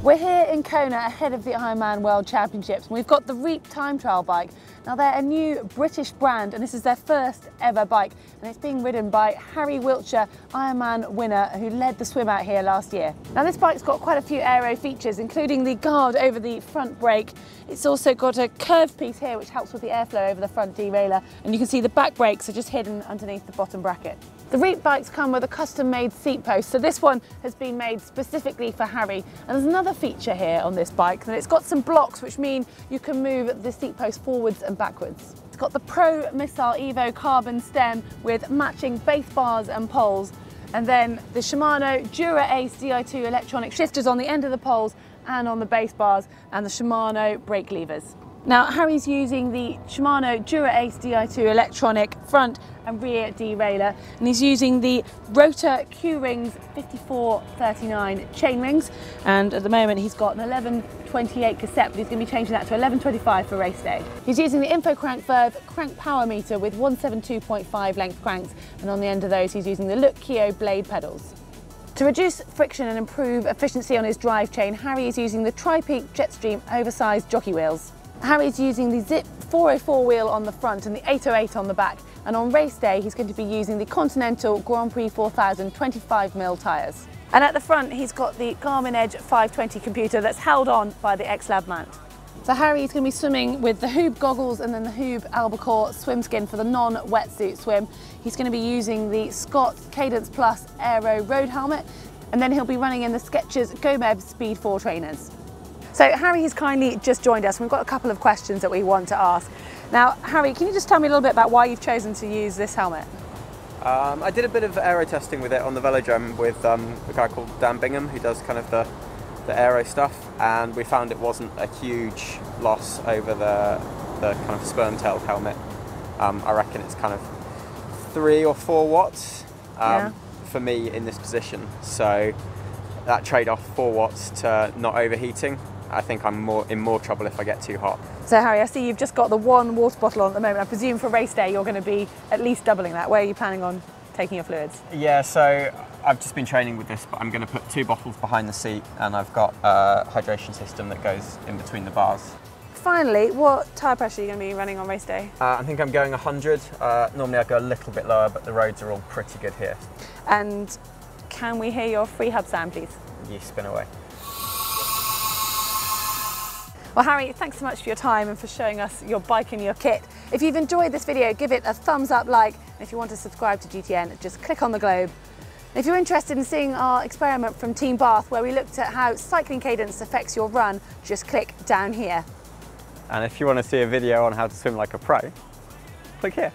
We're here in Kona ahead of the Ironman World Championships, and we've got the Reap time trial bike. Now they're a new British brand and this is their first ever bike, and it's being ridden by Harry Wiltshire, Ironman winner who led the swim out here last year. Now this bike's got quite a few aero features, including the guard over the front brake. It's also got a curved piece here which helps with the airflow over the front derailleur, and you can see the back brakes are just hidden underneath the bottom bracket. The Reap bikes come with a custom-made seat post, so this one has been made specifically for Harry. And there's another feature here on this bike, and it's got some blocks which mean you can move the seat post forwards and backwards. It's got the Pro Missile Evo carbon stem with matching base bars and poles, and then the Shimano Dura Ace Di2 electronic shifters on the end of the poles and on the base bars, and the Shimano brake levers. Now Harry's using the Shimano Dura Ace Di2 electronic front and rear derailleur, and he's using the Rotor Q-Rings 5439 chain rings, and at the moment he's got an 1128 cassette, but he's going to be changing that to 1125 for race day. He's using the Infocrank Verve crank Powermeter with 172.5 length cranks, and on the end of those he's using the Look Keo blade pedals. To reduce friction and improve efficiency on his drive chain, Harry is using the Tripeak Jetstream Oversized jockey wheels. Harry's using the Zipp 404 wheel on the front and the 808 on the back, and on race day he's going to be using the Continental Grand Prix 4000 25mm tyres. And at the front he's got the Garmin Edge 520 computer that's held on by the XLab mount. So Harry's going to be swimming with the HUUB goggles and then the HUUB Albacore swim skin for the non-wetsuit swim. He's going to be using the Scott Cadence Plus Aero road helmet, and then he'll be running in the Skechers GoMeb Speed 4 trainers. So Harry has kindly just joined us. We've got a couple of questions that we want to ask. Now, Harry, can you just tell me a little bit about why you've chosen to use this helmet? I did a bit of aero testing with it on the velodrome with a guy called Dan Bingham, who does kind of the aero stuff, and we found it wasn't a huge loss over the kind of sperm-tailed helmet. I reckon it's kind of 3 or 4 watts for me in this position. So that trade-off 4 watts to not overheating, I think I'm in more trouble if I get too hot. So Harry, I see you've just got the 1 water bottle on at the moment. I presume for race day you're going to be at least doubling that. Where are you planning on taking your fluids? Yeah, so I've just been training with this, but I'm going to put 2 bottles behind the seat, and I've got a hydration system that goes in between the bars. Finally, what tyre pressure are you going to be running on race day? I think I'm going 100. Normally I go a little bit lower, but the roads are all pretty good here. And can we hear your free HUUB sound, please? You spin away. Well, Harry, thanks so much for your time and for showing us your bike and your kit. If you've enjoyed this video, give it a thumbs up, like, and if you want to subscribe to GTN, just click on the globe. And if you're interested in seeing our experiment from Team Bath, where we looked at how cycling cadence affects your run, just click down here. And if you want to see a video on how to swim like a pro, click here.